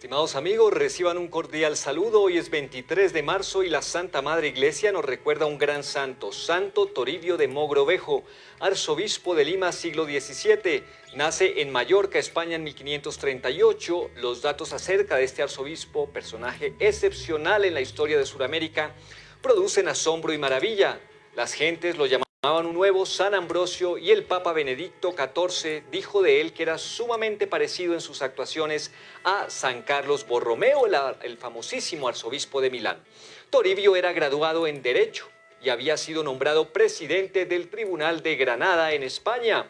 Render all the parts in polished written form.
Estimados amigos, reciban un cordial saludo. Hoy es 23 de marzo y la Santa Madre Iglesia nos recuerda a un gran santo, Santo Toribio de Mogrovejo, arzobispo de Lima, siglo XVII. Nace en Mallorca, España, en 1538. Los datos acerca de este arzobispo, personaje excepcional en la historia de Sudamérica, producen asombro y maravilla. Las gentes lo llamaban un nuevo San Ambrosio y el Papa Benedicto XIV dijo de él que era sumamente parecido en sus actuaciones a San Carlos Borromeo, el famosísimo arzobispo de Milán. Toribio era graduado en Derecho y había sido nombrado presidente del Tribunal de Granada en España.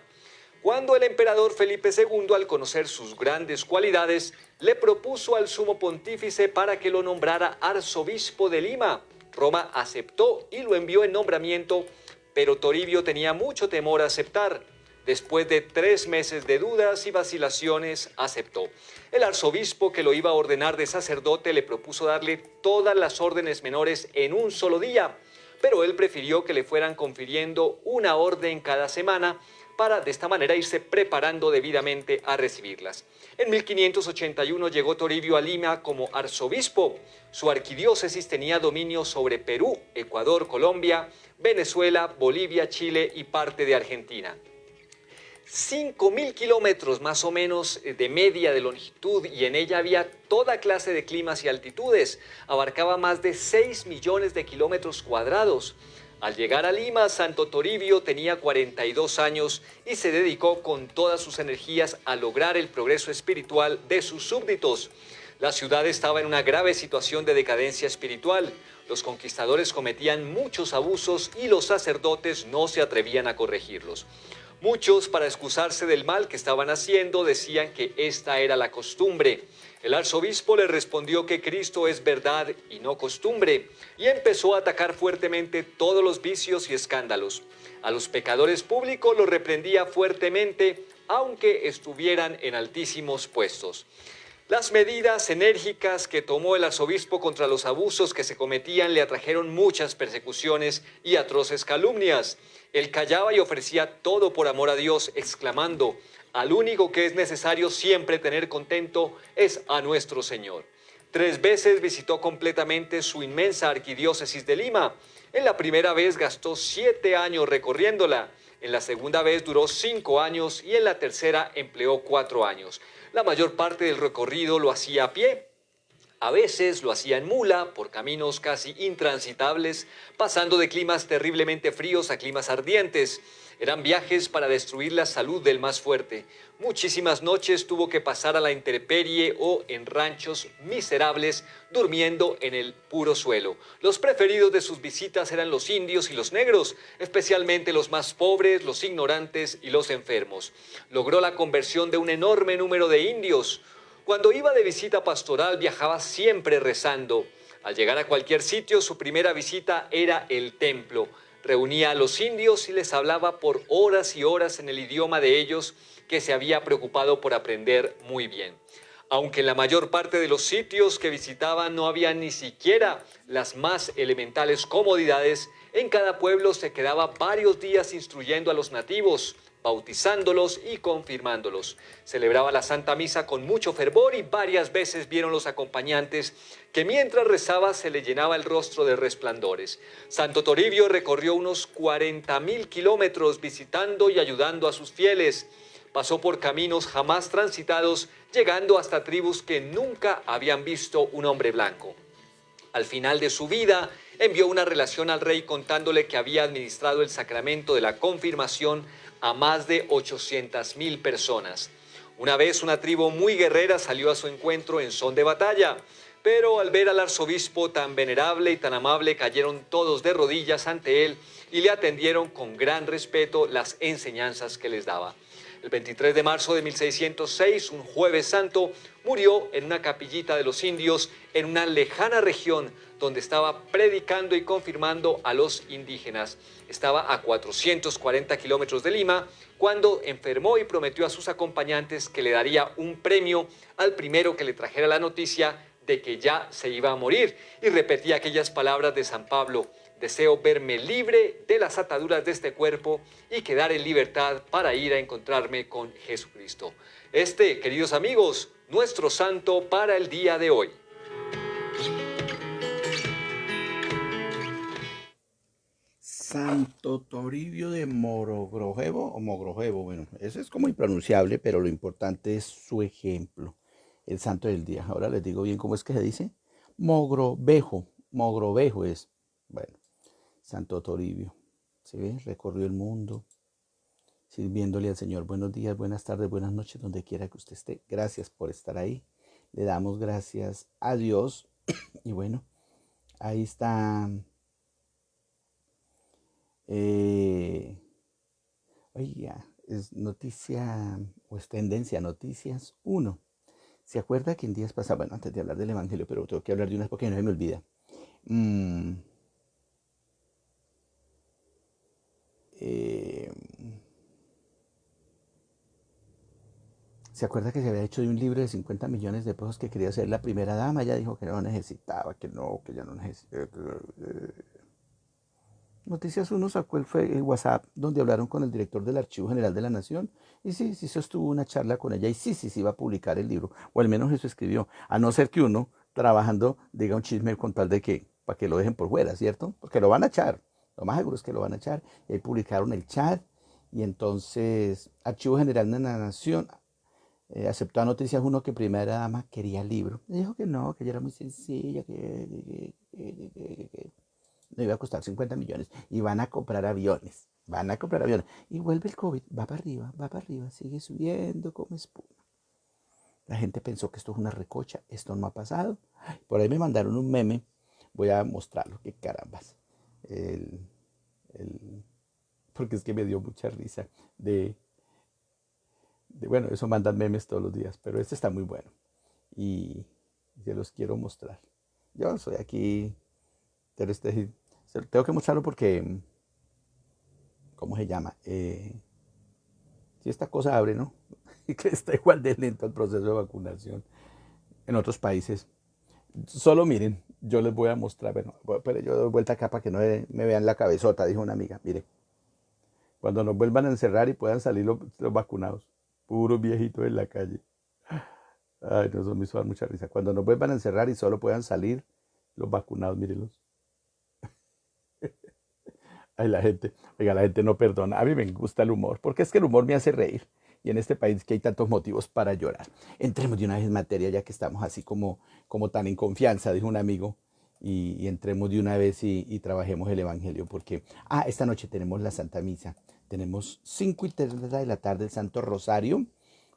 Cuando el emperador Felipe II, al conocer sus grandes cualidades, le propuso al sumo pontífice para que lo nombrara arzobispo de Lima. Roma aceptó y lo envió en nombramiento, pero Toribio tenía mucho temor a aceptar. Después de 3 meses de dudas y vacilaciones, aceptó. El arzobispo que lo iba a ordenar de sacerdote le propuso darle todas las órdenes menores en un solo día, pero él prefirió que le fueran confiriendo una orden cada semana para de esta manera irse preparando debidamente a recibirlas. En 1581 llegó Toribio a Lima como arzobispo. Su arquidiócesis tenía dominio sobre Perú, Ecuador, Colombia, Venezuela, Bolivia, Chile y parte de Argentina. 5.000 kilómetros más o menos de media de longitud, y en ella había toda clase de climas y altitudes. Abarcaba más de 6 millones de kilómetros cuadrados. Al llegar a Lima, Santo Toribio tenía 42 años y se dedicó con todas sus energías a lograr el progreso espiritual de sus súbditos. La ciudad estaba en una grave situación de decadencia espiritual. Los conquistadores cometían muchos abusos y los sacerdotes no se atrevían a corregirlos. Muchos, para excusarse del mal que estaban haciendo, decían que esta era la costumbre. El arzobispo le respondió que Cristo es verdad y no costumbre, y empezó a atacar fuertemente todos los vicios y escándalos. A los pecadores públicos los reprendía fuertemente, aunque estuvieran en altísimos puestos. Las medidas enérgicas que tomó el arzobispo contra los abusos que se cometían le atrajeron muchas persecuciones y atroces calumnias. Él callaba y ofrecía todo por amor a Dios, exclamando: al único que es necesario siempre tener contento es a nuestro Señor. 3 veces visitó completamente su inmensa arquidiócesis de Lima. En la primera vez gastó 7 años recorriéndola. En la segunda vez duró 5 años y en la tercera empleó 4 años. La mayor parte del recorrido lo hacía a pie. A veces lo hacía en mula, por caminos casi intransitables, pasando de climas terriblemente fríos a climas ardientes. Eran viajes para destruir la salud del más fuerte. Muchísimas noches tuvo que pasar a la intemperie o en ranchos miserables, durmiendo en el puro suelo. Los preferidos de sus visitas eran los indios y los negros, especialmente los más pobres, los ignorantes y los enfermos. Logró la conversión de un enorme número de indios. Cuando iba de visita pastoral, viajaba siempre rezando. Al llegar a cualquier sitio, su primera visita era el templo. Reunía a los indios y les hablaba por horas y horas en el idioma de ellos, que se había preocupado por aprender muy bien. Aunque en la mayor parte de los sitios que visitaban no había ni siquiera las más elementales comodidades, en cada pueblo se quedaba varios días instruyendo a los nativos, bautizándolos y confirmándolos. Celebraba la Santa Misa con mucho fervor y varias veces vieron los acompañantes que mientras rezaba se le llenaba el rostro de resplandores. Santo Toribio recorrió unos 40.000 kilómetros visitando y ayudando a sus fieles. Pasó por caminos jamás transitados, llegando hasta tribus que nunca habían visto un hombre blanco. Al final de su vida, envió una relación al rey contándole que había administrado el sacramento de la confirmación a más de 800.000 personas. Una vez una tribu muy guerrera salió a su encuentro en son de batalla, pero al ver al arzobispo tan venerable y tan amable, cayeron todos de rodillas ante él y le atendieron con gran respeto las enseñanzas que les daba. El 23 de marzo de 1606, un jueves santo, murió en una capillita de los indios en una lejana región donde estaba predicando y confirmando a los indígenas. Estaba a 440 kilómetros de Lima cuando enfermó y prometió a sus acompañantes que le daría un premio al primero que le trajera la noticia de que ya se iba a morir, y repetía aquellas palabras de San Pablo: deseo verme libre de las ataduras de este cuerpo y quedar en libertad para ir a encontrarme con Jesucristo. Queridos amigos, Nuestro santo para el día de hoy. Santo Toribio de Mogrovejo o Mogrovejo, bueno, eso es como impronunciable, pero lo importante es su ejemplo, el santo del día. Ahora les digo bien cómo es que se dice. Mogrovejo, Mogrovejo es, bueno, Santo Toribio, ¿se ve? Recorrió el mundo sirviéndole al Señor. Buenos días, buenas tardes, buenas noches, donde quiera que usted esté. Gracias por estar ahí. Le damos gracias a Dios. Y bueno, ahí está. Eh, Oiga, es noticia o es tendencia noticias uno. ¿Se acuerda que en días pasados, bueno, antes de hablar del Evangelio, pero tengo que hablar de unas porque no se me olvida? Mm, eh, ¿Se acuerda que se había hecho de un libro de 50 millones de pesos que quería ser la primera dama? Ella dijo que no necesitaba, que no, que ya no necesitaba. Noticias uno sacó el WhatsApp donde hablaron con el director del Archivo General de la Nación y sí, sí sostuvo una charla con ella y sí, sí, sí iba a publicar el libro, o al menos eso escribió, a no ser que uno trabajando diga un chisme con tal de que, para que lo dejen por fuera, ¿cierto? Porque lo van a echar, lo más seguro es que lo van a echar, y ahí publicaron el chat y entonces Archivo General de la Nación aceptó a Noticias uno que primera dama quería el libro, le dijo que no, que ella era muy sencilla, que no iba a costar 50 millones y van a comprar aviones, van a comprar aviones. Y vuelve el COVID, va para arriba, sigue subiendo como espuma. La gente pensó que esto es una recocha, esto no ha pasado. Por ahí me mandaron un meme, voy a mostrarlo, qué carambas. El, el, porque es que me dio mucha risa bueno, eso mandan memes todos los días, pero este está muy bueno y se los quiero mostrar. Yo soy aquí, pero tengo que mostrarlo porque ¿cómo se llama? Si esta cosa abre, ¿no? Y que está igual de lento el proceso de vacunación en otros países. Solo miren, yo les voy a mostrar, bueno, pero yo doy vuelta acá para que no me vean la cabezota, dijo una amiga. Mire, cuando nos vuelvan a encerrar y puedan salir los vacunados, puros viejitos en la calle. Ay, no, eso me hizo dar mucha risa. Cuando nos vuelvan a encerrar y solo puedan salir los vacunados, mírenlos. Ay, oiga, la gente no perdona. A mí me gusta el humor, porque es que el humor me hace reír. Y en este país que hay tantos motivos para llorar. Entremos de una vez en materia, ya que estamos así como tan en confianza, dijo un amigo. Y entremos de una vez y trabajemos el Evangelio, porque, esta noche tenemos la Santa Misa. Tenemos 5:30 de la tarde el Santo Rosario.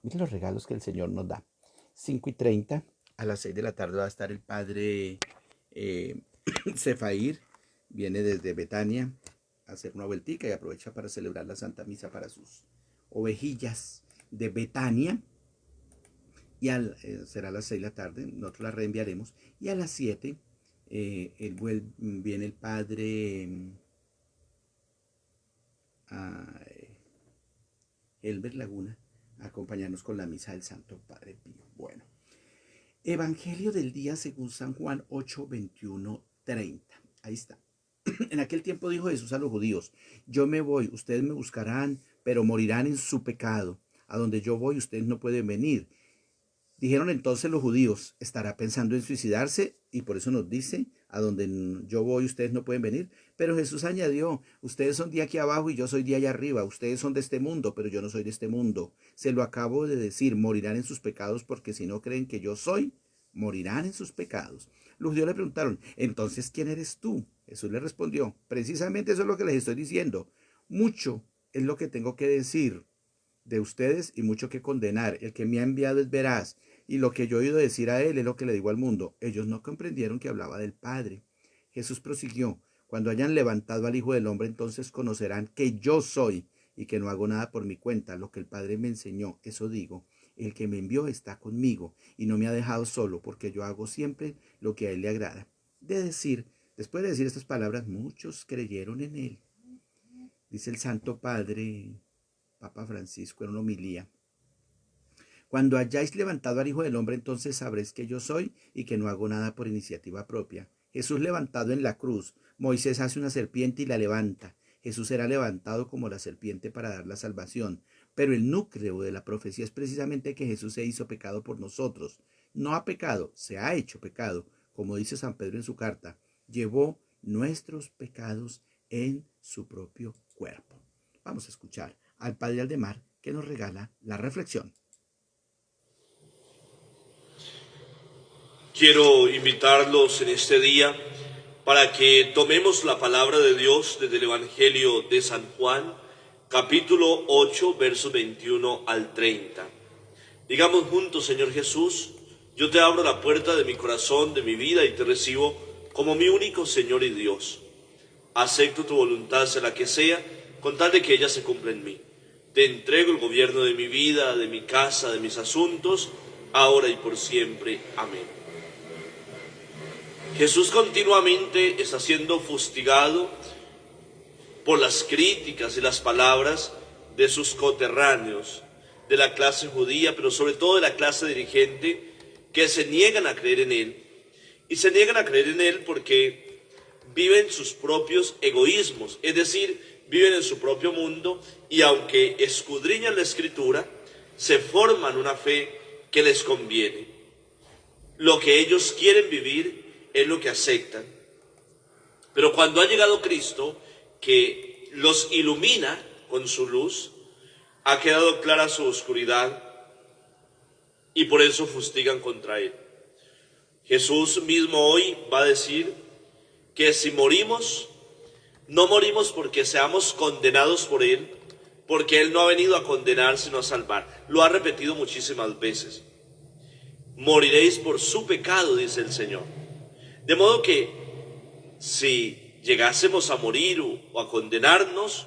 Miren los regalos que el Señor nos da. 5:30, a las 6 de la tarde va a estar el Padre eh, Cefair, viene desde Betania a hacer una vueltica y aprovecha para celebrar la Santa Misa para sus ovejillas de Betania. Y será a las 6 de la tarde, nosotros la reenviaremos. Y a las 7 viene el Padre Elber Laguna a acompañarnos con la misa del Santo Padre Pío. Bueno, Evangelio del día según San Juan 8, 21, 30. Ahí está. En aquel tiempo dijo Jesús a los judíos: yo me voy, ustedes me buscarán, pero morirán en su pecado. A donde yo voy, ustedes no pueden venir. Dijeron entonces los judíos: ¿estará pensando en suicidarse? Y por eso nos dice: a donde yo voy, ustedes no pueden venir. Pero Jesús añadió: ustedes son de aquí abajo y yo soy de allá arriba. Ustedes son de este mundo, pero yo no soy de este mundo. Se lo acabo de decir: morirán en sus pecados, porque si no creen que yo soy, morirán en sus pecados. Los judíos le preguntaron: entonces, ¿quién eres tú? Jesús le respondió: precisamente eso es lo que les estoy diciendo. Mucho es lo que tengo que decir de ustedes y mucho que condenar. El que me ha enviado es veraz, y lo que yo he oído decir a él es lo que le digo al mundo. Ellos no comprendieron que hablaba del Padre. Jesús prosiguió: cuando hayan levantado al Hijo del Hombre, entonces conocerán que yo soy y que no hago nada por mi cuenta. Lo que el Padre me enseñó, eso digo. El que me envió está conmigo y no me ha dejado solo, porque yo hago siempre lo que a él le agrada. Después de decir estas palabras, muchos creyeron en él. Dice el Santo Padre Papa Francisco en una homilía: cuando hayáis levantado al Hijo del Hombre, entonces sabréis que yo soy y que no hago nada por iniciativa propia. Jesús levantado en la cruz. Moisés hace una serpiente y la levanta. Jesús será levantado como la serpiente para dar la salvación. Pero el núcleo de la profecía es precisamente que Jesús se hizo pecado por nosotros. No ha pecado, se ha hecho pecado, como dice San Pedro en su carta. Llevó nuestros pecados en su propio cuerpo. Vamos a escuchar al Padre Aldemar, que nos regala la reflexión. Quiero invitarlos en este día para que tomemos la palabra de Dios desde el Evangelio de San Juan, capítulo 8, versos 21 al 30. Digamos juntos: Señor Jesús, yo te abro la puerta de mi corazón, de mi vida, y te recibo como mi único Señor y Dios. Acepto tu voluntad, sea la que sea, con tal de que ella se cumpla en mí. Te entrego el gobierno de mi vida, de mi casa, de mis asuntos, ahora y por siempre. Amén. Jesús continuamente está siendo fustigado por las críticas y las palabras de sus coterráneos, de la clase judía, pero sobre todo de la clase dirigente, que se niegan a creer en Él. Y se niegan a creer en Él porque viven sus propios egoísmos, es decir, viven en su propio mundo, y aunque escudriñan la Escritura, se forman una fe que les conviene. Lo que ellos quieren vivir es lo que aceptan. Pero cuando ha llegado Cristo, que los ilumina con su luz, ha quedado clara su oscuridad, y por eso fustigan contra Él. Jesús mismo hoy va a decir que si morimos, no morimos porque seamos condenados por Él, porque Él no ha venido a condenar sino a salvar. Lo ha repetido muchísimas veces. Moriréis por su pecado, dice el Señor. De modo que si llegásemos a morir o a condenarnos,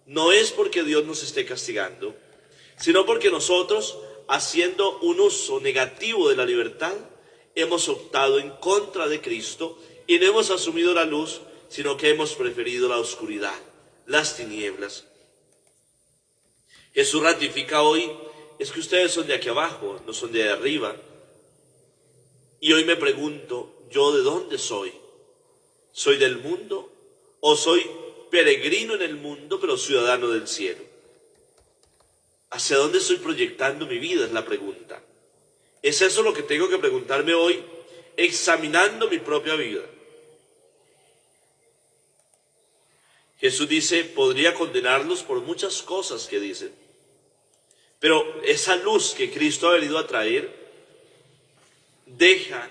no es porque Dios nos esté castigando, sino porque nosotros, haciendo un uso negativo de la libertad, hemos optado en contra de Cristo y no hemos asumido la luz, sino que hemos preferido la oscuridad, las tinieblas. Jesús ratifica hoy: es que ustedes son de aquí abajo, no son de ahí arriba. Y hoy me pregunto, ¿yo de dónde soy? ¿Soy del mundo o soy peregrino en el mundo pero ciudadano del cielo? ¿Hacia dónde estoy proyectando mi vida? Es la pregunta. ¿Es eso lo que tengo que preguntarme hoy, examinando mi propia vida? Jesús dice, podría condenarlos por muchas cosas que dicen, pero esa luz que Cristo ha venido a traer deja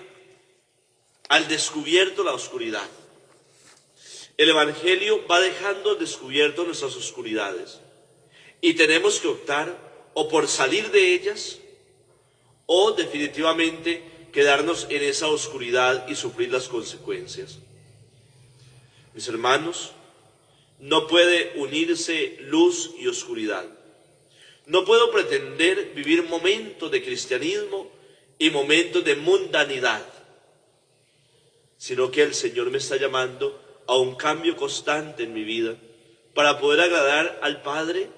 al descubierto la oscuridad. El Evangelio va dejando al descubierto nuestras oscuridades, y tenemos que optar o por salir de ellas o definitivamente quedarnos en esa oscuridad y sufrir las consecuencias. Mis hermanos, no puede unirse luz y oscuridad. No puedo pretender vivir momentos de cristianismo y momentos de mundanidad, sino que el Señor me está llamando a un cambio constante en mi vida para poder agradar al Padre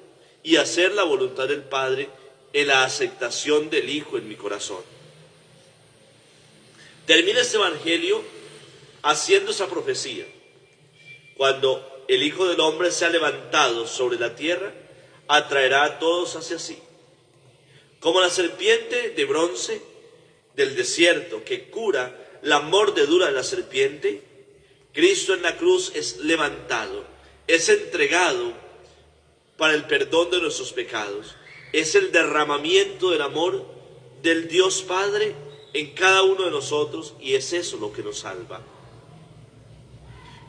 y hacer la voluntad del Padre en la aceptación del Hijo en mi corazón. Termina este Evangelio haciendo esa profecía. Cuando el Hijo del Hombre sea levantado sobre la tierra, atraerá a todos hacia sí. Como la serpiente de bronce del desierto que cura la mordedura de la serpiente, Cristo en la cruz es levantado, es entregado para el perdón de nuestros pecados. Es el derramamiento del amor del Dios Padre en cada uno de nosotros, y es eso lo que nos salva.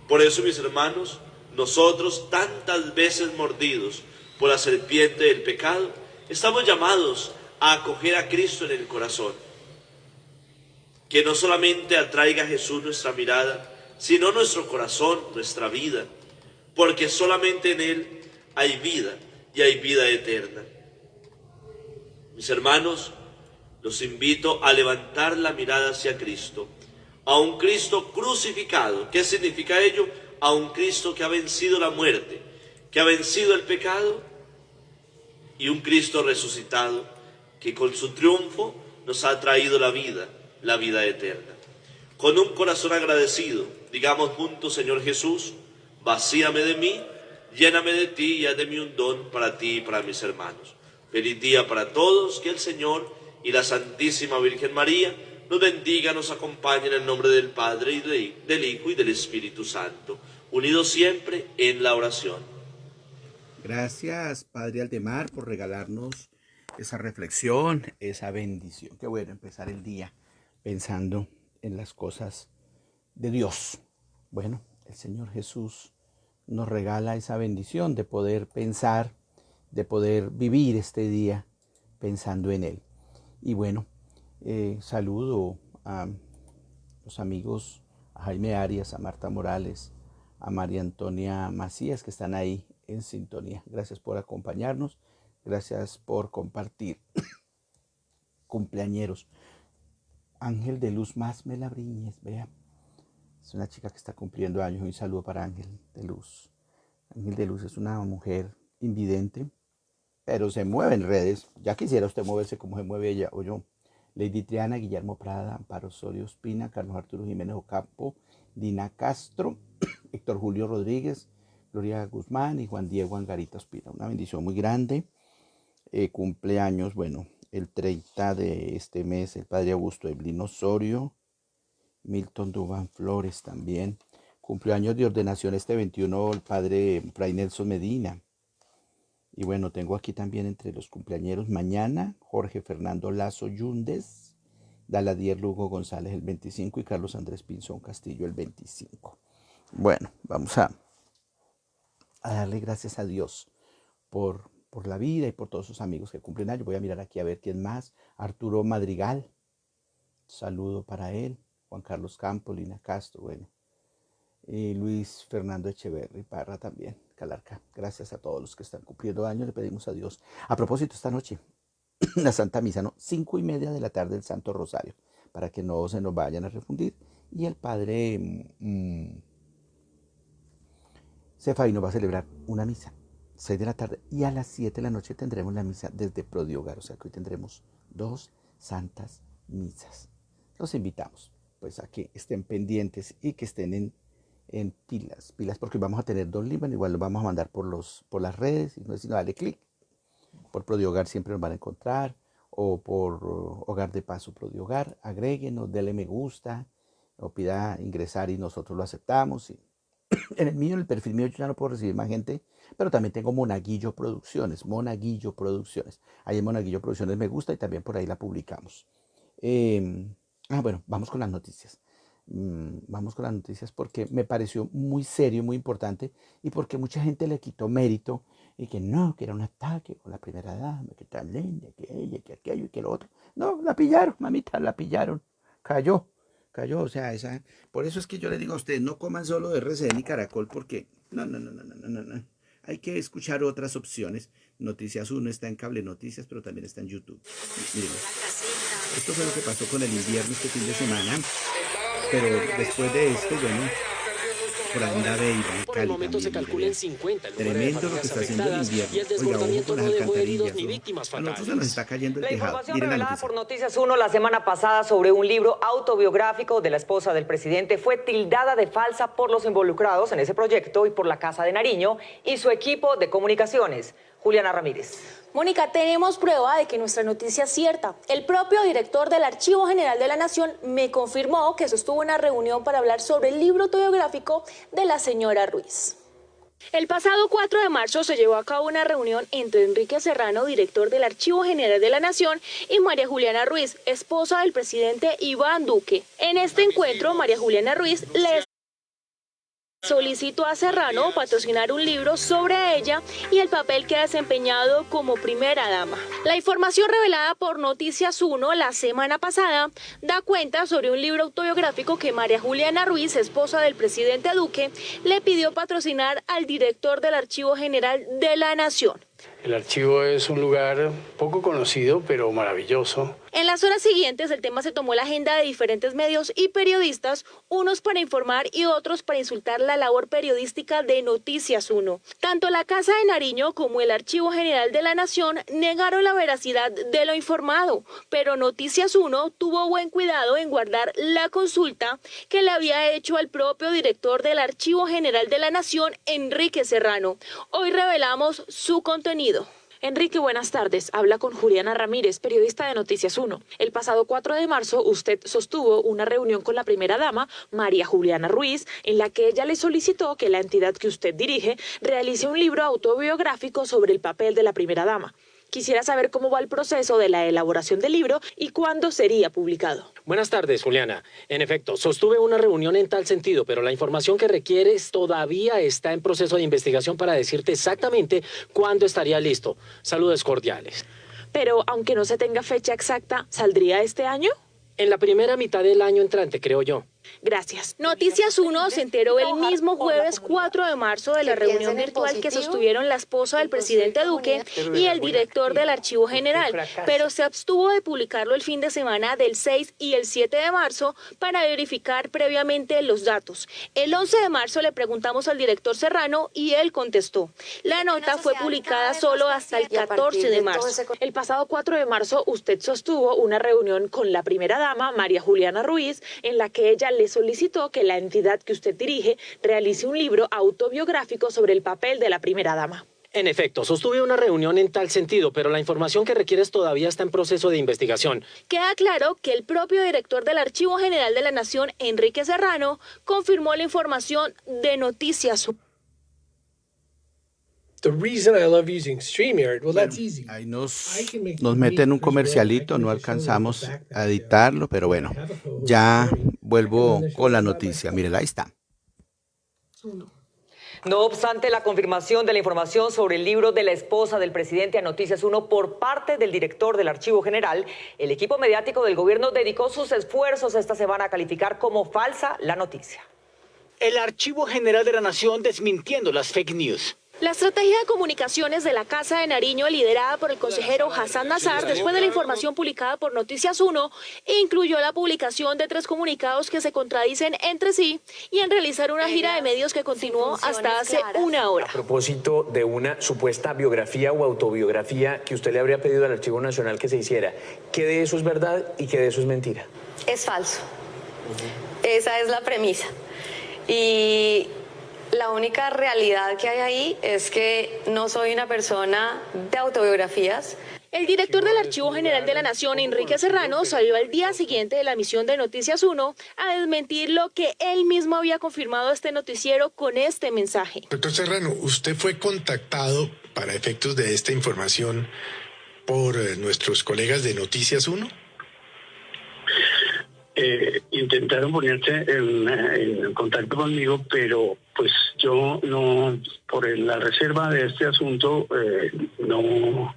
Por eso, mis hermanos, nosotros, tantas veces mordidos por la serpiente del pecado, estamos llamados a acoger a Cristo en el corazón, que no solamente atraiga a Jesús nuestra mirada, sino nuestro corazón, nuestra vida, porque solamente en Él hay vida y hay vida eterna. Mis hermanos, los invito a levantar la mirada hacia Cristo, a un Cristo crucificado. ¿Qué significa ello? A un Cristo que ha vencido la muerte, que ha vencido el pecado, y un Cristo resucitado que con su triunfo nos ha traído la vida eterna. Con un corazón agradecido, digamos juntos: Señor Jesús, vacíame de mí, lléname de ti y haz de mí un don para ti y para mis hermanos. Feliz día para todos, que el Señor y la Santísima Virgen María nos bendiga, nos acompañe en el nombre del Padre, y del Hijo, y del Espíritu Santo, unidos siempre en la oración. Gracias, Padre Aldemar, por regalarnos esa reflexión, esa bendición. Qué bueno empezar el día pensando en las cosas de Dios. Bueno, el Señor Jesús nos regala esa bendición de poder pensar, de poder vivir este día pensando en Él. Y bueno, saludo a los amigos, a Jaime Arias, a Marta Morales, a María Antonia Macías, que están ahí en sintonía. Gracias por acompañarnos, gracias por compartir. Cumpleañeros. Ángel de Luz Más Melabriñez, vea. Es una chica que está cumpliendo años. Un saludo para Ángel de Luz. Ángel de Luz es una mujer invidente, pero se mueve en redes. Ya quisiera usted moverse como se mueve ella o yo. Lady Triana, Guillermo Prada, Amparo Osorio Espina, Carlos Arturo Jiménez Ocampo, Dina Castro, Héctor Julio Rodríguez, Gloria Guzmán y Juan Diego Angarita Ospina. Una bendición muy grande. Cumpleaños, bueno, el 30 de este mes, el padre Augusto Eblino Osorio, Milton Dubán Flores también. Cumpleaños de ordenación este 21, el padre Fray Nelson Medina. Y bueno, tengo aquí también entre los cumpleañeros mañana, Jorge Fernando Lazo Yúndez, Daladier Lugo González el 25 y Carlos Andrés Pinzón Castillo el 25. Bueno, vamos a darle gracias a Dios por la vida y por todos sus amigos que cumplen años. Voy a mirar aquí a ver quién más. Arturo Madrigal, saludo para él. Juan Carlos Campos, Lina Castro, bueno. Y Luis Fernando Echeverri Parra también, Calarca. Gracias a todos los que están cumpliendo años, le pedimos a Dios. A propósito, esta noche, la Santa Misa, ¿no? 5:30 de la tarde del Santo Rosario, para que no se nos vayan a refundir. Y el padre Cefaí nos va a celebrar una misa, 6 de la tarde, y a las 7 de la noche tendremos la misa desde Prodiogar, o sea que hoy tendremos 2 santas misas. Los invitamos pues a que estén pendientes y que estén en pilas, porque vamos a tener 2 libros, igual los vamos a mandar por las redes, y no es sino darle clic. Por Prodiogar siempre nos van a encontrar, o por Hogar de Paso Prodiogar, agréguenos, denle me gusta, o pida ingresar y nosotros lo aceptamos. Y en el mío, en el perfil mío, yo ya no puedo recibir más gente, pero también tengo Monaguillo Producciones. Ahí en Monaguillo Producciones me gusta y también por ahí la publicamos. Bueno, vamos con las noticias. Vamos con las noticias porque me pareció muy serio, muy importante, y porque mucha gente le quitó mérito y que no, que era un ataque con la primera dama, que tan linda, que ella, que aquello y que lo otro. No, la pillaron, mamita, la pillaron. Cayó, o sea, por eso es que yo le digo a ustedes, no coman solo RCN y Caracol, porque no. Hay que escuchar otras opciones. Noticias 1 está en Cable Noticias, pero también está en YouTube. Miren, esto fue lo que pasó con el invierno este fin de semana, pero después de esto, bueno, por Anda Beiba, por el momento se calcula en 50 el número tremendo de lo que está familias haciendo el afectadas invierno. y el desbordamiento no dejó heridos ni víctimas A nosotros fatales. se nos está cayendo el La tejado. información Miren la revelada noticia. por Noticias 1 la semana pasada sobre un libro autobiográfico de la esposa del presidente fue tildada de falsa por los involucrados en ese proyecto y por la Casa de Nariño y su equipo de comunicaciones. Juliana Ramírez. Mónica, tenemos prueba de que nuestra noticia es cierta. El propio director del Archivo General de la Nación me confirmó que sostuvo una reunión para hablar sobre el libro autobiográfico de la señora Ruiz. El pasado 4 de marzo se llevó a cabo una reunión entre Enrique Serrano, director del Archivo General de la Nación, y María Juliana Ruiz, esposa del presidente Iván Duque. En este encuentro, María Juliana Ruiz le solicitó a Serrano patrocinar un libro sobre ella y el papel que ha desempeñado como primera dama. La información revelada por Noticias 1 la semana pasada da cuenta sobre un libro autobiográfico que María Juliana Ruiz, esposa del presidente Duque, le pidió patrocinar al director del Archivo General de la Nación. El archivo es un lugar poco conocido, pero maravilloso. En las horas siguientes, el tema se tomó la agenda de diferentes medios y periodistas, unos para informar y otros para insultar la labor periodística de Noticias 1. Tanto la Casa de Nariño como el Archivo General de la Nación negaron la veracidad de lo informado, pero Noticias 1 tuvo buen cuidado en guardar la consulta que le había hecho al propio director del Archivo General de la Nación, Enrique Serrano. Hoy revelamos su contenido. Enrique, buenas tardes. Habla con Juliana Ramírez, periodista de Noticias 1. El pasado 4 de marzo, usted sostuvo una reunión con la primera dama, María Juliana Ruiz, en la que ella le solicitó que la entidad que usted dirige realice un libro autobiográfico sobre el papel de la primera dama. Quisiera saber cómo va el proceso de la elaboración del libro y cuándo sería publicado. Buenas tardes, Juliana. En efecto, sostuve una reunión en tal sentido, pero la información que requieres todavía está en proceso de investigación para decirte exactamente cuándo estaría listo. Saludos cordiales. Pero, aunque no se tenga fecha exacta, ¿saldría este año? En la primera mitad del año entrante, creo yo. Gracias. Noticias 1 se enteró el mismo jueves 4 de marzo de la reunión virtual que sostuvieron la esposa del presidente Duque y el director del Archivo General, pero se abstuvo de publicarlo el fin de semana del 6 y el 7 de marzo para verificar previamente los datos. El 11 de marzo le preguntamos al director Serrano y él contestó. La nota fue publicada solo hasta el 14 de marzo. El pasado 4 de marzo usted sostuvo una reunión con la primera dama, María Juliana Ruiz, en la que ella le solicitó que la entidad que usted dirige realice un libro autobiográfico sobre el papel de la primera dama. En efecto, sostuve una reunión en tal sentido, pero la información que requieres todavía está en proceso de investigación. Queda claro que el propio director del Archivo General de la Nación, Enrique Serrano, confirmó la información de Noticias 1. Ahí nos meten un comercialito, no alcanzamos a editarlo, pero bueno, ya vuelvo con la noticia. Mírela, ahí está. No obstante la confirmación de la información sobre el libro de la esposa del presidente a Noticias 1 por parte del director del Archivo General, el equipo mediático del gobierno dedicó sus esfuerzos esta semana a calificar como falsa la noticia. El Archivo General de la Nación desmintiendo las fake news. La estrategia de comunicaciones de la Casa de Nariño, liderada por el consejero Hassan Nazar, después de la información publicada por Noticias 1, incluyó la publicación de 3 comunicados que se contradicen entre sí y en realizar una gira de medios que continuó hasta hace una hora. A propósito de una supuesta biografía o autobiografía que usted le habría pedido al Archivo Nacional que se hiciera, ¿qué de eso es verdad y qué de eso es mentira? Es falso. Esa es la premisa. Y la única realidad que hay ahí es que no soy una persona de autobiografías. El director del Archivo General de la Nación, Enrique Serrano, salió al día siguiente de la emisión de Noticias 1 a desmentir lo que él mismo había confirmado a este noticiero con este mensaje. Doctor Serrano, ¿usted fue contactado para efectos de esta información por nuestros colegas de Noticias 1? Intentaron ponerse en contacto conmigo, pero pues yo no, por la reserva de este asunto, no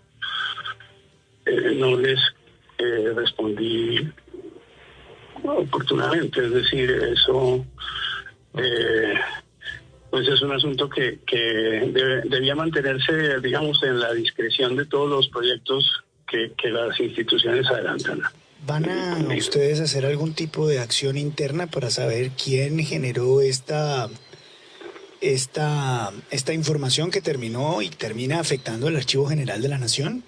les respondí oportunamente. Es decir, eso pues es un asunto que debía mantenerse, digamos, en la discreción de todos los proyectos que las instituciones adelantan. ¿Van a ustedes hacer algún tipo de acción interna para saber quién generó esta información que terminó y termina afectando al Archivo General de la Nación?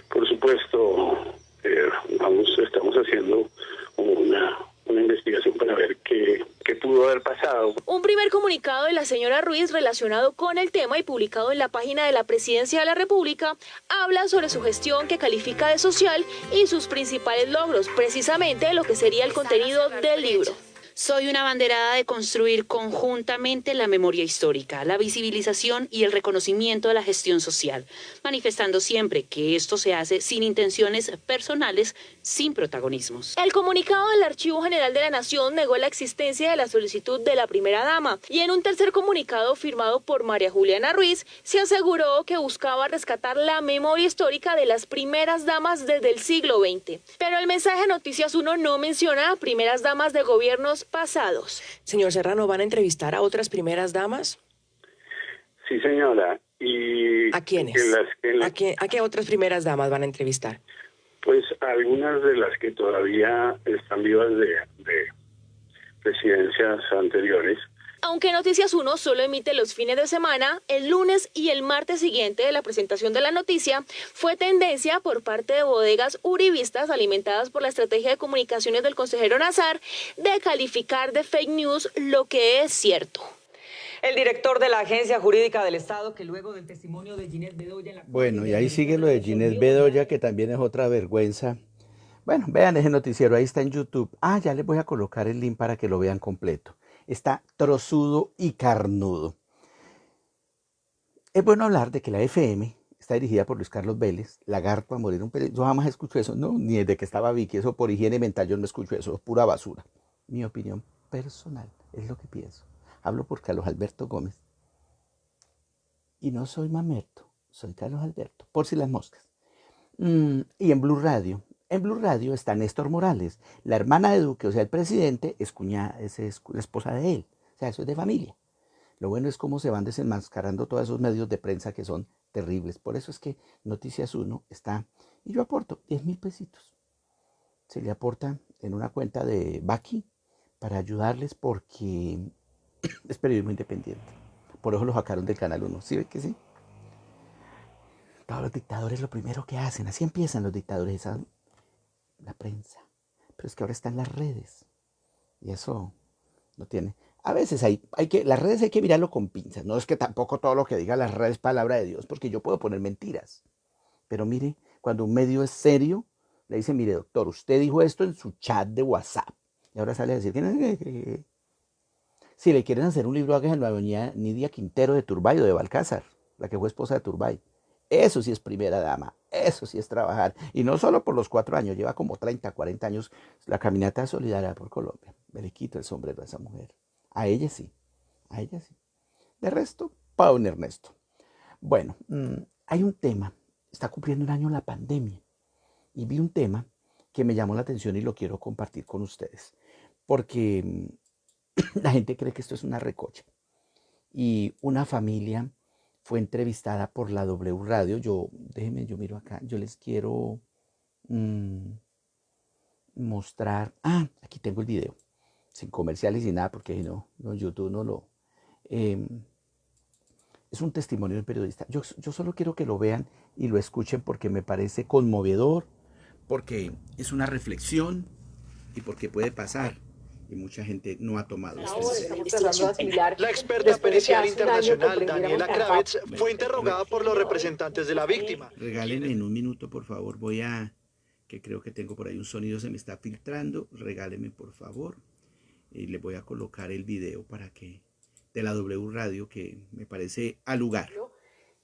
Por supuesto, estamos haciendo una investigación para ver qué pudo haber pasado. Un primer comunicado de la señora Ruiz relacionado con el tema y publicado en la página de la Presidencia de la República habla sobre su gestión que califica de social y sus principales logros, precisamente lo que sería el contenido del libro. Soy una abanderada de construir conjuntamente la memoria histórica, la visibilización y el reconocimiento de la gestión social, manifestando siempre que esto se hace sin intenciones personales, sin protagonismos. El comunicado del Archivo General de la Nación negó la existencia de la solicitud de la primera dama y en un tercer comunicado firmado por María Juliana Ruiz se aseguró que buscaba rescatar la memoria histórica de las primeras damas desde el siglo XX. Pero el mensaje de Noticias 1 no menciona a primeras damas de gobiernos pasados. Señor Serrano, ¿van a entrevistar a otras primeras damas? Sí, señora. ¿Y a quiénes? ¿A qué otras primeras damas van a entrevistar? Pues algunas de las que todavía están vivas de presidencias anteriores. Aunque Noticias 1 solo emite los fines de semana, el lunes y el martes siguiente de la presentación de la noticia fue tendencia por parte de bodegas uribistas alimentadas por la estrategia de comunicaciones del consejero Nazar de calificar de fake news lo que es cierto. El director de la Agencia Jurídica del Estado, que luego del testimonio de Ginette Bedoya... En la Bueno, y ahí sigue lo de Ginette Bedoya, que también es otra vergüenza. Bueno, vean ese noticiero, ahí está en YouTube. Ya les voy a colocar el link para que lo vean completo. Está trozudo y carnudo. Es bueno hablar de que la FM está dirigida por Luis Carlos Vélez, lagarto a morir un peligro. Yo jamás escucho eso, no, ni desde que estaba Vicky, eso por higiene mental yo no escucho eso, es pura basura. Mi opinión personal, es lo que pienso. Hablo por Carlos Alberto Gómez. Y no soy mamerto, soy Carlos Alberto, por si las moscas. Y en Blue Radio está Néstor Morales. La hermana de Duque, o sea, el presidente, es la esposa de él. O sea, eso es de familia. Lo bueno es cómo se van desenmascarando todos esos medios de prensa que son terribles. Por eso es que Noticias 1 está... Y yo aporto 10.000 pesitos. Se le aporta en una cuenta de Baki para ayudarles porque es periodismo independiente. Por eso lo sacaron del Canal 1. ¿Sí ve que sí? Todos los dictadores lo primero que hacen, así empiezan los dictadores, la prensa. Pero es que ahora están las redes. Y eso no tiene... A veces las redes hay que mirarlo con pinzas. No es que tampoco todo lo que diga las redes es palabra de Dios, porque yo puedo poner mentiras. Pero mire, cuando un medio es serio, le dice, mire doctor, usted dijo esto en su chat de WhatsApp. Y ahora sale a decir, si le quieren hacer un libro, háganlo a doña Nidia Quintero de Turbay o de Balcázar, la que fue esposa de Turbay. Eso sí es primera dama, eso sí es trabajar. Y no solo por los 4 años, lleva como 30, 40 años la caminata solidaria por Colombia. Me le quito el sombrero a esa mujer. A ella sí, a ella sí. De resto, para don Ernesto. Bueno, hay un tema, está cumpliendo un año la pandemia. Y vi un tema que me llamó la atención y lo quiero compartir con ustedes. Porque la gente cree que esto es una recocha. Y una familia fue entrevistada por la W Radio. Yo miro acá, yo les quiero mostrar. Aquí tengo el video. Sin comerciales y nada, porque no YouTube no lo... es un testimonio del periodista. Yo solo quiero que lo vean y lo escuchen porque me parece conmovedor, porque es una reflexión y porque puede pasar. Y mucha gente no ha tomado La experta pericial internacional Daniela Kravets fue interrogada por los representantes de la víctima. Regálenme en un minuto, por favor. Que creo que tengo por ahí un sonido, se me está filtrando. Regálenme, por favor. Y le voy a colocar el video de la W Radio, que me parece al lugar.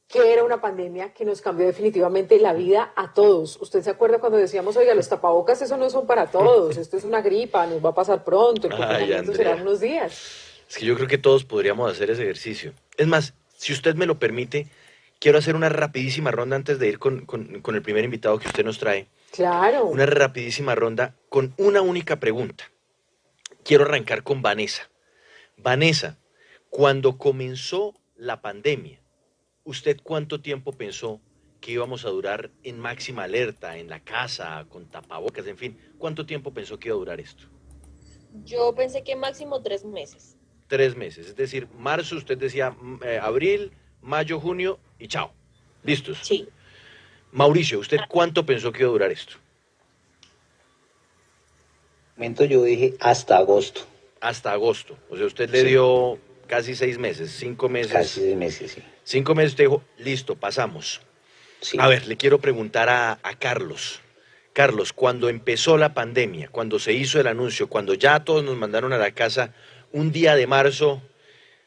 Que era una pandemia que nos cambió definitivamente la vida a todos. ¿Usted se acuerda cuando decíamos, oiga, los tapabocas, eso no son para todos, esto es una gripa, nos va a pasar pronto, el confinamiento será unos días? Es que yo creo que todos podríamos hacer ese ejercicio. Es más, si usted me lo permite, quiero hacer una rapidísima ronda antes de ir con el primer invitado que usted nos trae. Claro. Una rapidísima ronda con una única pregunta. Quiero arrancar con Vanessa. Vanessa, cuando comenzó la pandemia, ¿usted cuánto tiempo pensó que íbamos a durar en máxima alerta, en la casa, con tapabocas, en fin? ¿Cuánto tiempo pensó que iba a durar esto? Yo pensé que máximo 3 meses. 3 meses, es decir, marzo, usted decía abril, mayo, junio y chao. ¿Listos? Sí. Mauricio, ¿usted cuánto pensó que iba a durar esto? Yo dije hasta agosto. Hasta agosto. O sea, usted le dio casi 6 meses, 5 meses. Casi 6 meses, sí. 5 meses usted dijo, listo, pasamos. Sí. A ver, le quiero preguntar a Carlos. Carlos, cuando empezó la pandemia, cuando se hizo el anuncio, cuando ya todos nos mandaron a la casa, un día de marzo,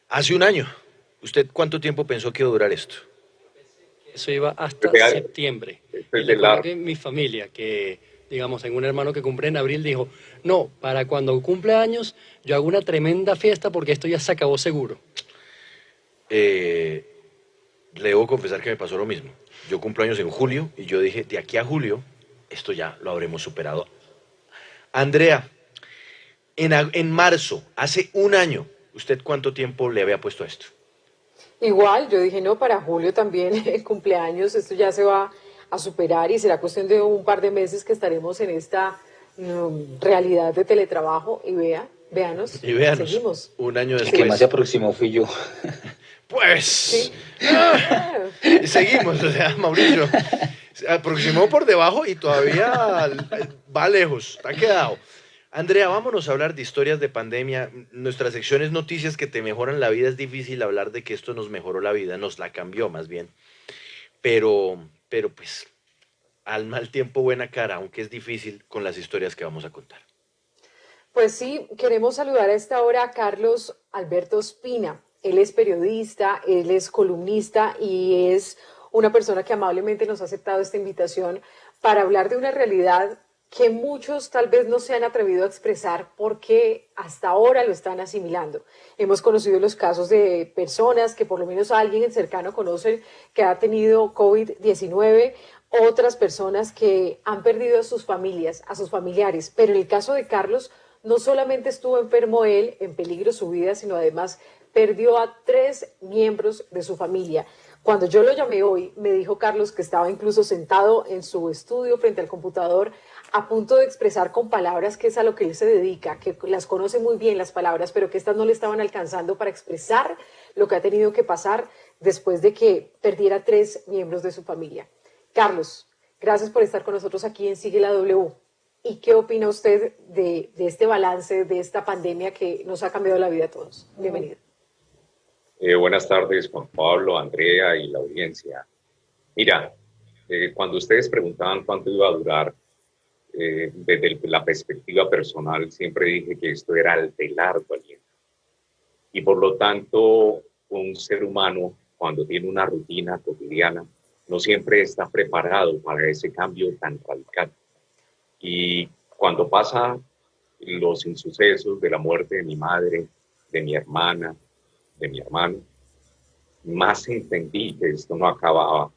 hace un año, ¿usted cuánto tiempo pensó que iba a durar esto? Eso iba hasta septiembre. Y le cuento que mi familia, que digamos, tengo un hermano que cumple en abril, dijo, no, para cuando cumple años, yo hago una tremenda fiesta porque esto ya se acabó seguro. Le debo confesar que me pasó lo mismo. Yo cumplo años en julio y yo dije, de aquí a julio, esto ya lo habremos superado. Andrea, en marzo, hace un año, ¿usted cuánto tiempo le había puesto a esto? Igual, yo dije, no, para julio también, el cumpleaños, esto ya se va a superar y será cuestión de un par de meses que estaremos en esta realidad de teletrabajo y véanos, y véanos, seguimos. Un año después. El que más se aproximó fui yo. Pues, ¿sí? Seguimos, o sea, Mauricio, se aproximó por debajo y todavía va lejos, está quedado. Andrea, vámonos a hablar de historias de pandemia. Nuestra sección es noticias que te mejoran la vida. Es difícil hablar de que esto nos mejoró la vida, nos la cambió más bien. Pero pues, al mal tiempo buena cara, aunque es difícil con las historias que vamos a contar. Pues sí, queremos saludar a esta hora a Carlos Alberto Espina. Él es periodista, él es columnista y es una persona que amablemente nos ha aceptado esta invitación para hablar de una realidad que muchos tal vez no se han atrevido a expresar porque hasta ahora lo están asimilando. Hemos conocido los casos de personas que por lo menos alguien cercano conoce que ha tenido COVID-19, otras personas que han perdido a sus familias, a sus familiares, pero en el caso de Carlos no solamente estuvo enfermo él, en peligro su vida, sino además perdió a 3 miembros de su familia. Cuando yo lo llamé hoy, me dijo Carlos que estaba incluso sentado en su estudio frente al computador a punto de expresar con palabras que es a lo que él se dedica, que las conoce muy bien las palabras, pero que estas no le estaban alcanzando para expresar lo que ha tenido que pasar después de que perdiera 3 miembros de su familia. Carlos, gracias por estar con nosotros aquí en Sigue la W. ¿Y qué opina usted de este balance, de esta pandemia que nos ha cambiado la vida a todos? Bienvenido. Buenas tardes, Juan Pablo, Andrea y la audiencia. Mira, cuando ustedes preguntaban cuánto iba a durar, desde la perspectiva personal, siempre dije que esto era de largo aliento. Y por lo tanto, un ser humano, cuando tiene una rutina cotidiana, no siempre está preparado para ese cambio tan radical. Y cuando pasa los insucesos de la muerte de mi madre, de mi hermana, de mi hermano, más entendí que esto no acababa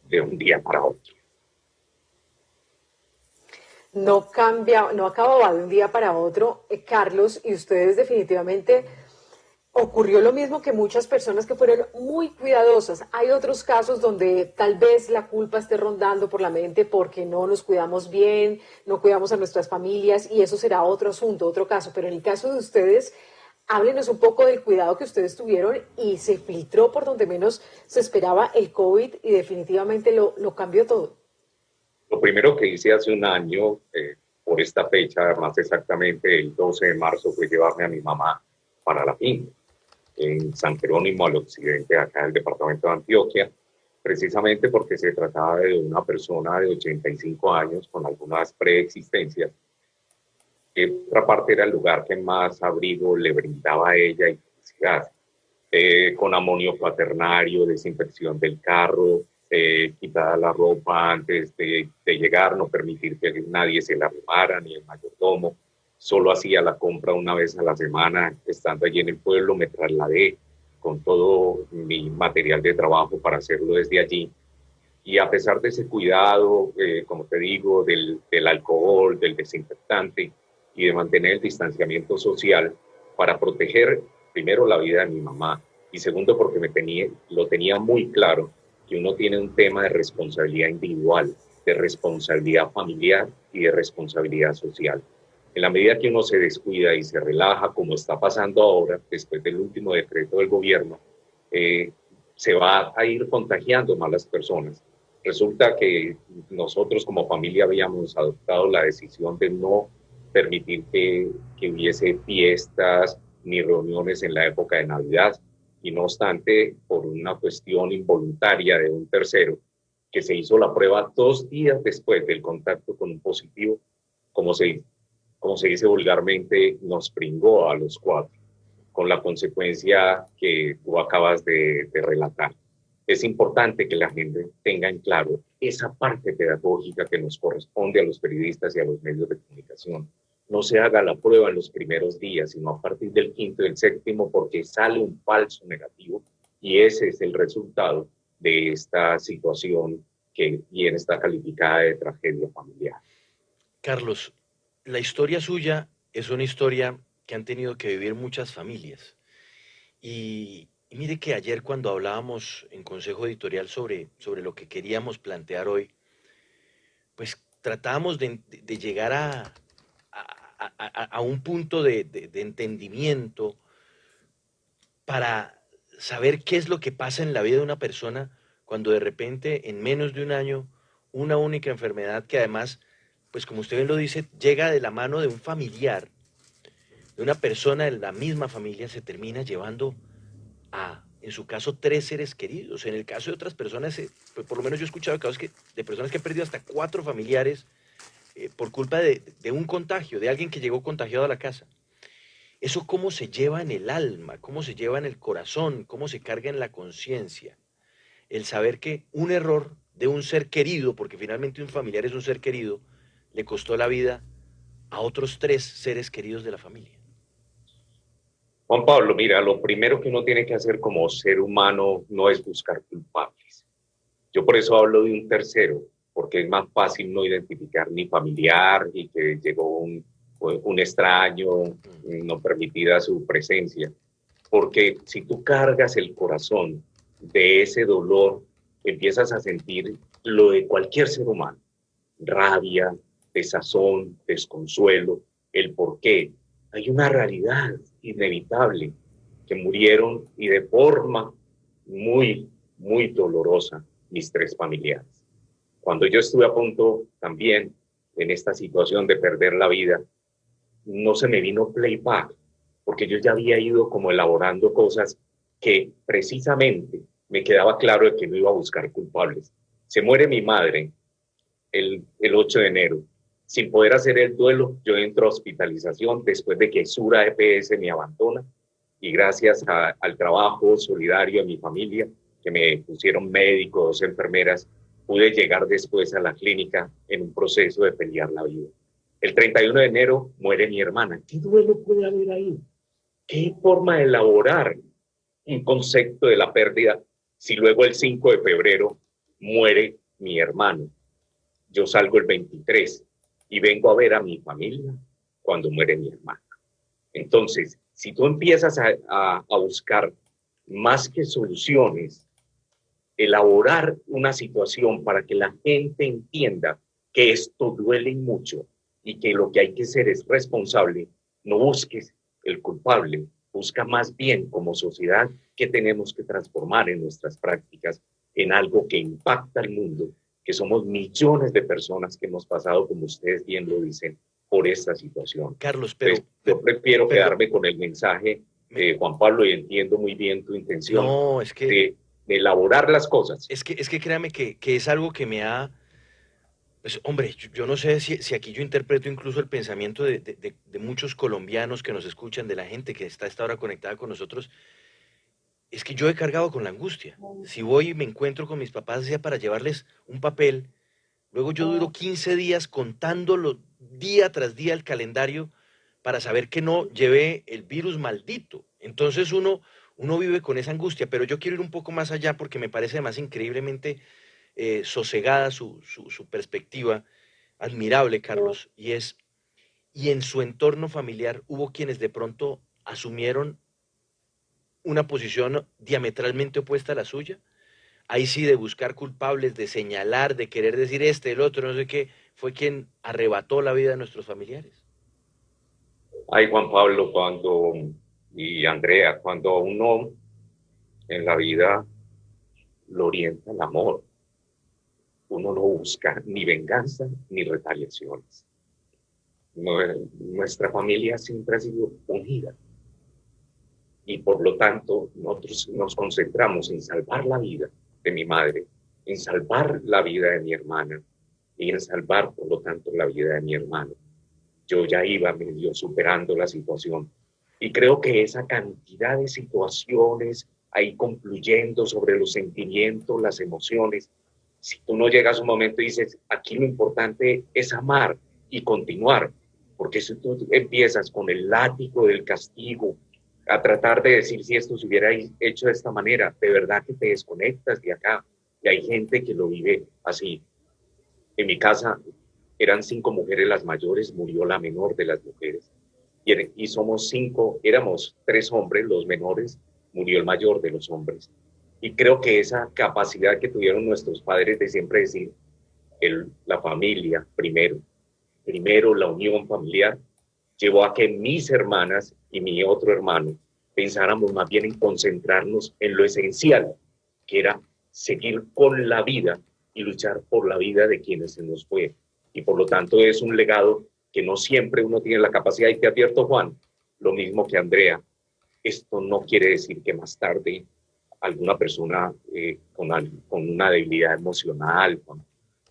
de un día para otro. No acababa de un día para otro, Carlos, y ustedes definitivamente ocurrió lo mismo que muchas personas que fueron muy cuidadosas. Hay otros casos donde tal vez la culpa esté rondando por la mente porque no nos cuidamos bien, no cuidamos a nuestras familias y eso será otro asunto, otro caso. Pero en el caso de ustedes, háblenos un poco del cuidado que ustedes tuvieron y se filtró por donde menos se esperaba el COVID y definitivamente lo cambió todo. Lo primero que hice hace un año, por esta fecha, más exactamente el 12 de marzo, fue llevarme a mi mamá para la finca en San Jerónimo, al occidente de acá del departamento de Antioquia, precisamente porque se trataba de una persona de 85 años con algunas preexistencias. Otra parte era el lugar que más abrigo le brindaba a ella y felicidad, con amonio cuaternario, desinfección del carro, quitada la ropa antes de llegar, no permitir que nadie se la arrimara, ni el mayordomo. Solo hacía la compra una vez a la semana, estando allí en el pueblo, me trasladé con todo mi material de trabajo para hacerlo desde allí. Y a pesar de ese cuidado, como te digo, del alcohol, del desinfectante y de mantener el distanciamiento social para proteger primero la vida de mi mamá y segundo porque lo tenía muy claro que uno tiene un tema de responsabilidad individual, de responsabilidad familiar y de responsabilidad social. En la medida que uno se descuida y se relaja, como está pasando ahora, después del último decreto del gobierno, se va a ir contagiando más las personas. Resulta que nosotros como familia habíamos adoptado la decisión de no permitir que hubiese fiestas ni reuniones en la época de Navidad, y no obstante, por una cuestión involuntaria de un tercero, que se hizo la prueba 2 días después del contacto con un positivo, como se dice vulgarmente, nos pringó a los 4, con la consecuencia que tú acabas de relatar. Es importante que la gente tenga en claro esa parte pedagógica que nos corresponde a los periodistas y a los medios de comunicación. No se haga la prueba en los primeros días, sino a partir del 5º y del 7º, porque sale un falso negativo y ese es el resultado de esta situación que bien está calificada de tragedia familiar. Carlos, la historia suya es una historia que han tenido que vivir muchas familias. Y mire que ayer cuando hablábamos en Consejo Editorial sobre lo que queríamos plantear hoy, pues tratábamos de llegar a un punto de entendimiento para saber qué es lo que pasa en la vida de una persona cuando de repente en menos de un año una única enfermedad que además pues como usted bien lo dice, llega de la mano de un familiar, de una persona de la misma familia, se termina llevando a, en su caso, 3 seres queridos. En el caso de otras personas, pues por lo menos yo he escuchado casos de personas que han perdido hasta 4 familiares por culpa de un contagio, de alguien que llegó contagiado a la casa. ¿Eso cómo se lleva en el alma? ¿Cómo se lleva en el corazón? ¿Cómo se carga en la conciencia? El saber que un error de un ser querido, porque finalmente un familiar es un ser querido, le costó la vida a otros 3 seres queridos de la familia. Juan Pablo, mira, lo primero que uno tiene que hacer como ser humano no es buscar culpables. Yo por eso hablo de un tercero, porque es más fácil no identificar ni familiar y que llegó un extraño, no permitida su presencia. Porque si tú cargas el corazón de ese dolor, empiezas a sentir lo de cualquier ser humano: rabia, desazón, desconsuelo, el por qué. Hay una realidad inevitable, que murieron y de forma muy, muy dolorosa mis 3 familiares. Cuando yo estuve a punto también en esta situación de perder la vida, no se me vino playback, porque yo ya había ido como elaborando cosas que precisamente me quedaba claro de que no iba a buscar culpables. Se muere mi madre el 8 de enero. Sin poder hacer el duelo, yo entro a hospitalización después de que Sura EPS me abandona, y gracias al trabajo solidario de mi familia, que me pusieron médicos, 2 enfermeras, pude llegar después a la clínica en un proceso de pelear la vida. El 31 de enero muere mi hermana. ¿Qué duelo puede haber ahí? ¿Qué forma de elaborar un concepto de la pérdida si luego el 5 de febrero muere mi hermano? Yo salgo el 23 y vengo a ver a mi familia cuando muere mi hermano. Entonces, si tú empiezas a buscar más que soluciones, elaborar una situación para que la gente entienda que esto duele mucho y que lo que hay que ser es responsable, no busques el culpable, busca más bien como sociedad que tenemos que transformar en nuestras prácticas en algo que impacta al mundo, que somos millones de personas que hemos pasado, como ustedes bien lo dicen, por esta situación. Carlos, pero yo prefiero quedarme con el mensaje de Juan Pablo, y entiendo muy bien tu intención de elaborar las cosas. Es que créame que es algo que me ha... Pues, hombre, yo no sé si aquí yo interpreto incluso el pensamiento de muchos colombianos que nos escuchan, de la gente que está a esta hora conectada con nosotros. Es que yo he cargado con la angustia. Si voy y me encuentro con mis papás, sea para llevarles un papel, luego yo duro 15 días contándolo día tras día el calendario para saber que no llevé el virus maldito. Entonces uno vive con esa angustia, pero yo quiero ir un poco más allá porque me parece además increíblemente sosegada su perspectiva, admirable, Carlos, y en su entorno familiar hubo quienes de pronto asumieron una posición diametralmente opuesta a la suya. Ahí sí, de buscar culpables, de señalar, de querer decir el otro, no sé qué, fue quien arrebató la vida de nuestros familiares. Ay, Juan Pablo, y Andrea, cuando uno en la vida lo orienta el amor, uno no busca ni venganza ni retaliaciones. Nuestra familia siempre ha sido unida, y por lo tanto nosotros nos concentramos en salvar la vida de mi madre, en salvar la vida de mi hermana y en salvar, por lo tanto, la vida de mi hermano. Yo ya iba medio superando la situación, y creo que esa cantidad de situaciones ahí confluyendo sobre los sentimientos, las emociones, si tú no llegas a un momento y dices, aquí lo importante es amar y continuar, porque si tú empiezas con el látigo del castigo a tratar de decir, si esto se hubiera hecho de esta manera, de verdad que te desconectas de acá. Y hay gente que lo vive así. En mi casa eran 5 mujeres las mayores, murió la menor de las mujeres. Y somos 5, éramos 3 hombres, los menores, murió el mayor de los hombres. Y creo que esa capacidad que tuvieron nuestros padres de siempre decir, la familia primero la unión familiar, llevó a que mis hermanas y mi otro hermano pensáramos más bien en concentrarnos en lo esencial, que era seguir con la vida y luchar por la vida de quienes se nos fue. Y por lo tanto es un legado que no siempre uno tiene la capacidad. Y te advierto, Juan, lo mismo que Andrea, esto no quiere decir que más tarde alguna persona con una debilidad emocional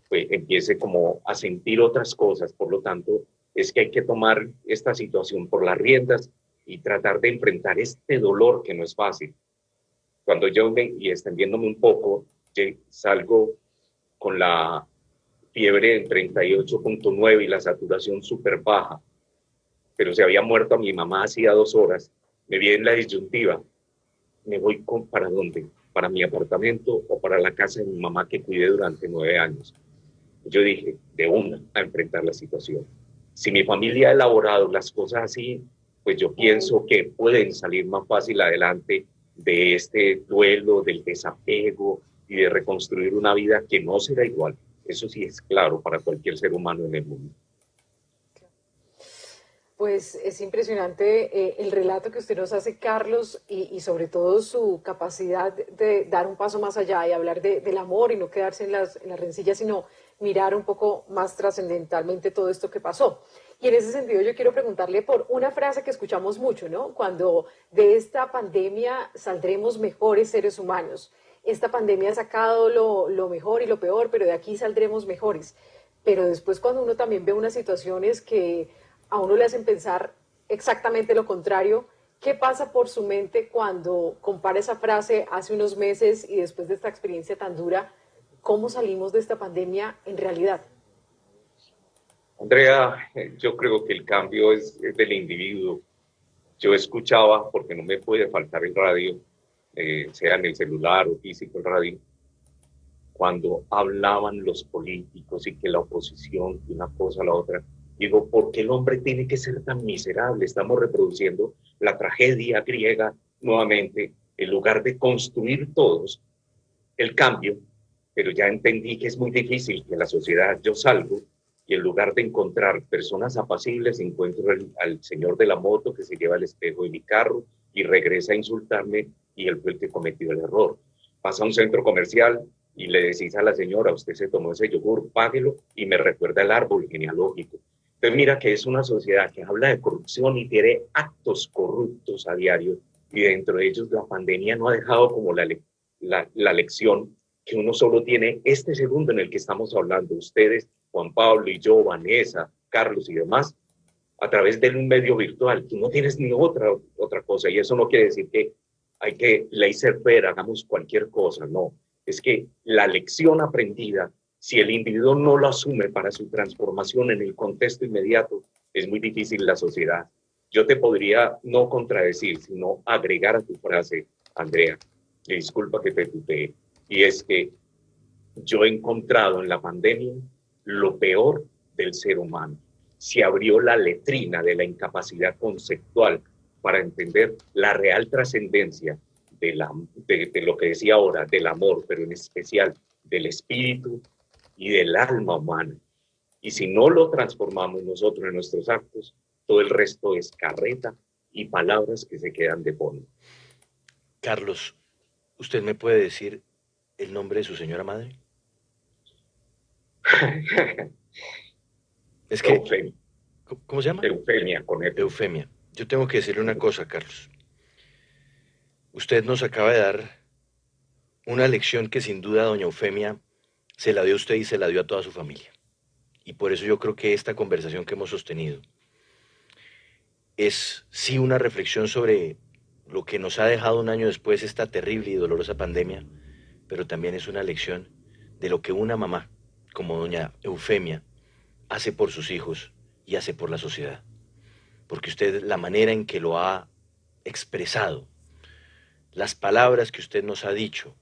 pues, empiece como a sentir otras cosas. Por lo tanto, es que hay que tomar esta situación por las riendas y tratar de enfrentar este dolor que no es fácil. Cuando yo, y extendiéndome un poco, salgo con la fiebre en 38.9 y la saturación súper baja, pero se había muerto a mi mamá hacía 2 horas, me vi en la disyuntiva, ¿me voy para dónde? ¿Para mi apartamento o para la casa de mi mamá que cuidé durante 9 años? Yo dije, de una, a enfrentar la situación. Si mi familia ha elaborado las cosas así, pues yo pienso que pueden salir más fácil adelante de este duelo, del desapego y de reconstruir una vida que no será igual. Eso sí es claro para cualquier ser humano en el mundo. Pues es impresionante el relato que usted nos hace, Carlos, y sobre todo su capacidad de dar un paso más allá y hablar del amor y no quedarse en las rencillas, sino mirar un poco más trascendentalmente todo esto que pasó. Y en ese sentido yo quiero preguntarle por una frase que escuchamos mucho, ¿no? Cuando de esta pandemia saldremos mejores seres humanos. Esta pandemia ha sacado lo mejor y lo peor, pero de aquí saldremos mejores. Pero después cuando uno también ve unas situaciones que a uno le hacen pensar exactamente lo contrario, ¿qué pasa por su mente cuando compara esa frase hace unos meses y después de esta experiencia tan dura? ¿Cómo salimos de esta pandemia en realidad? Andrea, yo creo que el cambio es del individuo. Yo escuchaba, porque no me puede faltar el radio, sea en el celular o físico el radio, cuando hablaban los políticos y que la oposición, que una cosa a la otra. Digo, ¿por qué el hombre tiene que ser tan miserable? Estamos reproduciendo la tragedia griega nuevamente, en lugar de construir todos el cambio. Pero ya entendí que es muy difícil que la sociedad, yo salgo y en lugar de encontrar personas apacibles, encuentro al señor de la moto que se lleva el espejo de mi carro y regresa a insultarme y él fue el que cometió el error. Pasa a un centro comercial y le decís a la señora, usted se tomó ese yogur, páguelo, y me recuerda el árbol genealógico. Entonces mira que es una sociedad que habla de corrupción y tiene actos corruptos a diario, y dentro de ellos la pandemia no ha dejado como la lección que uno solo tiene este segundo en el que estamos hablando, ustedes, Juan Pablo y yo, Vanessa, Carlos y demás, a través de un medio virtual. Tú no tienes ni otra cosa, y eso no quiere decir que hay que laissez-faire, hagamos cualquier cosa, no. Es que la lección aprendida, si el individuo no lo asume para su transformación en el contexto inmediato, es muy difícil la sociedad. Yo te podría no contradecir, sino agregar a tu frase, Andrea, y disculpa que te tutee, y es que yo he encontrado en la pandemia lo peor del ser humano. Se abrió la letrina de la incapacidad conceptual para entender la real trascendencia de lo que decía ahora, del amor, pero en especial del espíritu y del alma humana. Y si no lo transformamos nosotros en nuestros actos, todo el resto es carreta y palabras que se quedan de fondo. Carlos, ¿usted me puede decir el nombre de su señora madre? Es que, Eufemia. ¿Cómo se llama? Eufemia, con F. Eufemia. Yo tengo que decirle una cosa, Carlos. Usted nos acaba de dar una lección que sin duda doña Eufemia se la dio a usted y se la dio a toda su familia. Y por eso yo creo que esta conversación que hemos sostenido es sí una reflexión sobre lo que nos ha dejado un año después esta terrible y dolorosa pandemia, pero también es una lección de lo que una mamá como doña Eufemia hace por sus hijos y hace por la sociedad. Porque usted, la manera en que lo ha expresado, las palabras que usted nos ha dicho,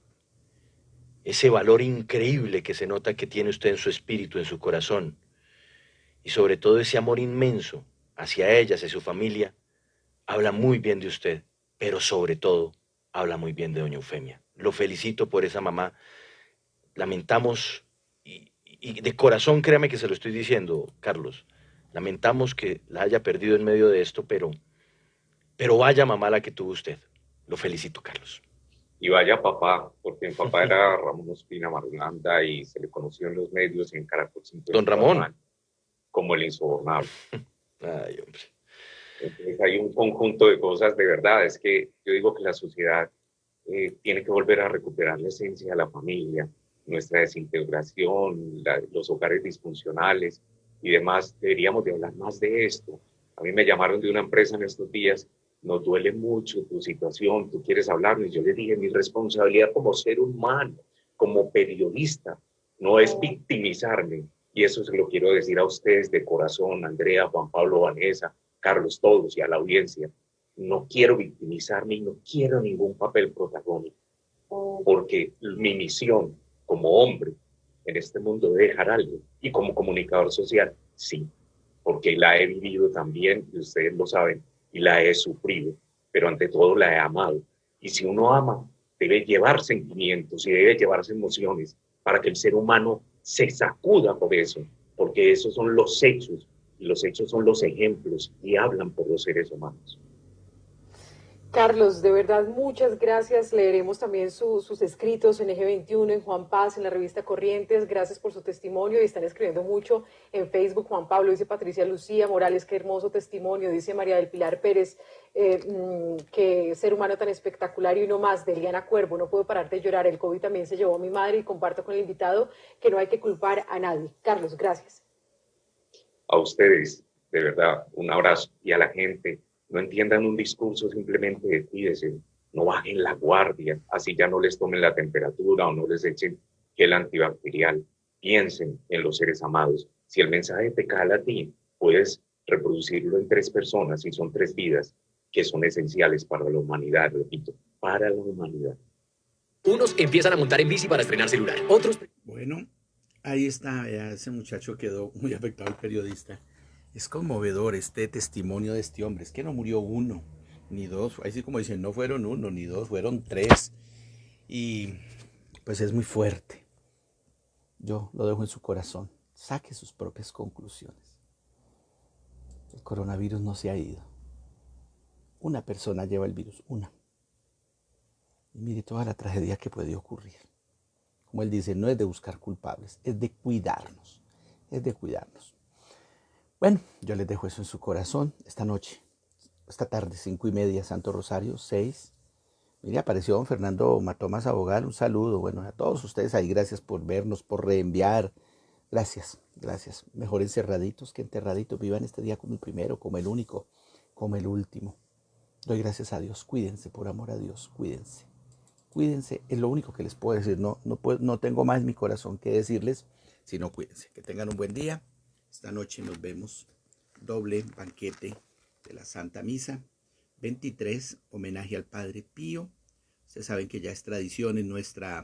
ese valor increíble que se nota que tiene usted en su espíritu, en su corazón, y sobre todo ese amor inmenso hacia ella, hacia su familia, habla muy bien de usted, pero sobre todo habla muy bien de doña Eufemia. Lo felicito por esa mamá. Lamentamos, y de corazón créame que se lo estoy diciendo, Carlos, lamentamos que la haya perdido en medio de esto, pero vaya mamá la que tuvo usted. Lo felicito, Carlos. Y vaya papá, porque mi papá era Ramón Ospina Marulanda y se le conoció en los medios en Caracol 50. Don Ramón. como el insobornable. Ay, hombre. Entonces hay un conjunto de cosas, de verdad, es que yo digo que la sociedad tiene que volver a recuperar la esencia de la familia, nuestra desintegración, los hogares disfuncionales y demás. Deberíamos de hablar más de esto. A mí me llamaron de una empresa en estos días, nos duele mucho tu situación, tú quieres hablarnos. Y yo les dije, mi responsabilidad como ser humano, como periodista, no es victimizarme. Y eso se lo quiero decir a ustedes de corazón, Andrea, Juan Pablo, Vanessa, Carlos, todos y a la audiencia. No quiero victimizarme y no quiero ningún papel protagónico, porque mi misión como hombre en este mundo es dejar algo, y como comunicador social, sí, porque la he vivido también, y ustedes lo saben, y la he sufrido, pero ante todo la he amado. Y si uno ama, debe llevar sentimientos y debe llevarse emociones para que el ser humano se sacuda por eso, porque esos son los hechos, y los hechos son los ejemplos y hablan por los seres humanos. Carlos, de verdad, muchas gracias. Leeremos también sus escritos en Eje 21, en Juan Paz, en la revista Corrientes. Gracias por su testimonio y están escribiendo mucho en Facebook. Juan Pablo, dice Patricia Lucía Morales, qué hermoso testimonio. Dice María del Pilar Pérez, qué ser humano tan espectacular. Y uno más, de Eliana Cuervo, no puedo parar de llorar. El COVID también se llevó a mi madre y comparto con el invitado que no hay que culpar a nadie. Carlos, gracias. A ustedes, de verdad, un abrazo. Y a la gente, no entiendan un discurso simplemente de cuídense, no bajen la guardia, así ya no les tomen la temperatura o no les echen gel antibacterial. Piensen en los seres amados. Si el mensaje te cala a ti, puedes reproducirlo en 3 personas y son 3 vidas que son esenciales para la humanidad, repito, para la humanidad. Unos empiezan a montar en bici para estrenar celular, otros... Bueno, ahí está, ya ese muchacho quedó muy afectado, el periodista. Es conmovedor este testimonio de este hombre. Es que no murió 1 ni 2. Así como dicen, no fueron 1 ni 2, fueron 3. Y pues es muy fuerte. Yo lo dejo en su corazón. Saque sus propias conclusiones. El coronavirus no se ha ido. Una persona lleva el virus, una. Y mire toda la tragedia que puede ocurrir. Como él dice, no es de buscar culpables, es de cuidarnos. Es de cuidarnos. Bueno, yo les dejo eso en su corazón. Esta noche, esta tarde, 5:30, Santo Rosario, 6. Mire, apareció don Fernando Matomas Abogal. Un saludo. Bueno, a todos ustedes ahí, gracias por vernos, por reenviar. Gracias, gracias. Mejor encerraditos que enterraditos. Vivan este día como el primero, como el único, como el último. Doy gracias a Dios. Cuídense, por amor a Dios, cuídense. Cuídense, es lo único que les puedo decir. No tengo más en mi corazón que decirles, sino cuídense. Que tengan un buen día. Esta noche nos vemos, doble banquete de la Santa Misa, 23, homenaje al Padre Pío. Ustedes saben que ya es tradición en nuestra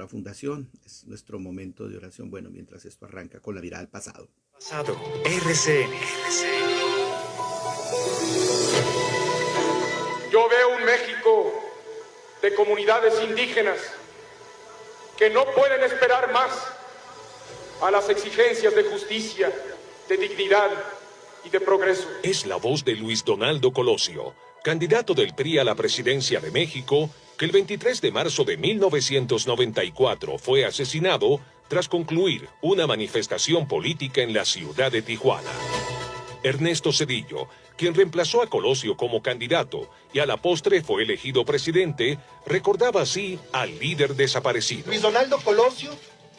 fundación, es nuestro momento de oración. Bueno, mientras esto arranca con la mirada al pasado. Pasado, RCN. Yo veo un México de comunidades indígenas que no pueden esperar más a las exigencias de justicia, de dignidad y de progreso. Es la voz de Luis Donaldo Colosio, candidato del PRI a la presidencia de México, que el 23 de marzo de 1994 fue asesinado tras concluir una manifestación política en la ciudad de Tijuana. Ernesto Zedillo, quien reemplazó a Colosio como candidato y a la postre fue elegido presidente, recordaba así al líder desaparecido. Luis Donaldo Colosio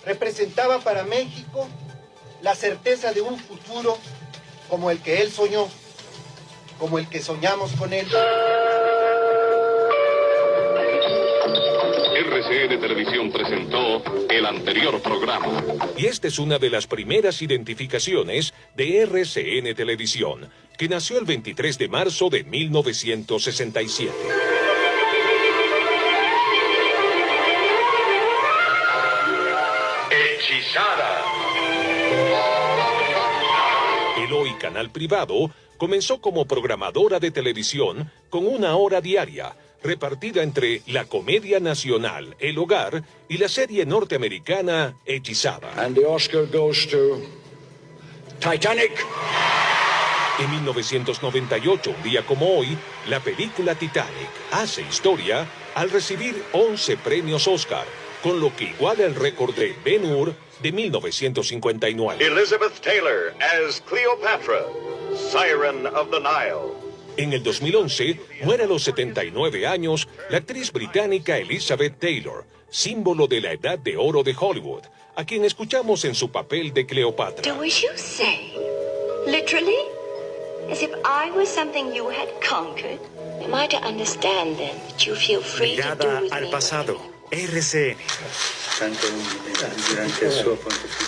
representaba para México la certeza de un futuro como el que él soñó, como el que soñamos con él. RCN Televisión presentó el anterior programa. Y esta es una de las primeras identificaciones de RCN Televisión, que nació el 23 de marzo de 1967. Hechizada. El hoy canal privado comenzó como programadora de televisión con 1 hora diaria, repartida entre la comedia nacional El Hogar y la serie norteamericana Hechizada. And the Oscar goes to Titanic. En 1998, un día como hoy, la película Titanic hace historia al recibir 11 premios Oscar, con lo que iguala el récord de Ben-Hur de 1959. Elizabeth Taylor as Cleopatra, Siren of the Nile. En el 2011 muere a los 79 años la actriz británica Elizabeth Taylor, símbolo de la edad de oro de Hollywood, a quien escuchamos en su papel de Cleopatra. Do as you say? Literally? As if I was something you had conquered? Am I to understand then that you feel free to do with al me pasado. RCN.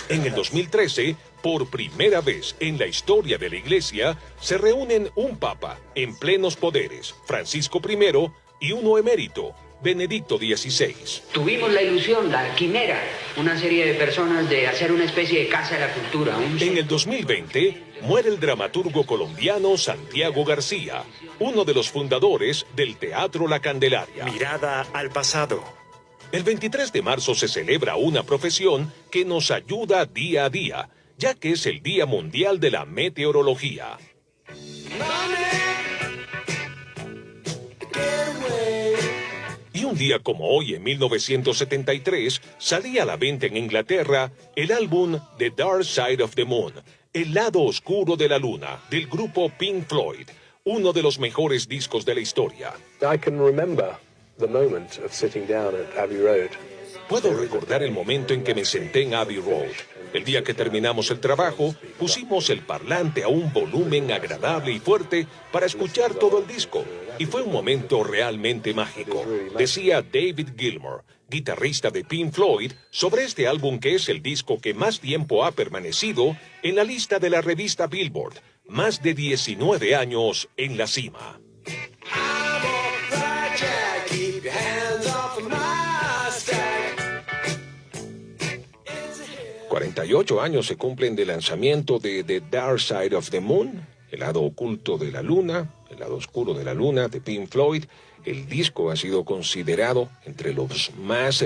En el 2013, por primera vez en la historia de la Iglesia, se reúnen un papa en plenos poderes, Francisco I, y uno emérito, Benedicto XVI. Tuvimos la ilusión, la quimera, una serie de personas de hacer una especie de casa de la cultura. En el 2020, muere el dramaturgo colombiano Santiago García, uno de los fundadores del Teatro La Candelaria. Mirada al pasado. El 23 de marzo se celebra una profesión que nos ayuda día a día, ya que es el Día Mundial de la Meteorología. Y un día como hoy, en 1973, salía a la venta en Inglaterra el álbum The Dark Side of the Moon, El lado oscuro de la luna, del grupo Pink Floyd, uno de los mejores discos de la historia. I can remember the moment of sitting down at Abbey Road. Puedo recordar el momento en que me senté en Abbey Road. El día que terminamos el trabajo, pusimos el parlante a un volumen agradable y fuerte para escuchar todo el disco. Y fue un momento realmente mágico, decía David Gilmour, guitarrista de Pink Floyd, sobre este álbum que es el disco que más tiempo ha permanecido en la lista de la revista Billboard, más de 19 años en la cima. 48 años se cumplen del lanzamiento de The Dark Side of the Moon, el lado oculto de la luna, el lado oscuro de la luna, de Pink Floyd. El disco ha sido considerado entre los más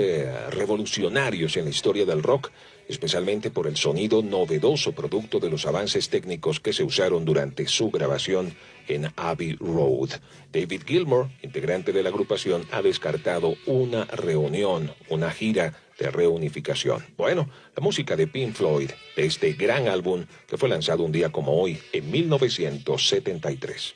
revolucionarios en la historia del rock, especialmente por el sonido novedoso producto de los avances técnicos que se usaron durante su grabación en Abbey Road. David Gilmour, integrante de la agrupación, ha descartado una reunión, una gira de reunificación. Bueno, la música de Pink Floyd, de este gran álbum que fue lanzado un día como hoy, en 1973.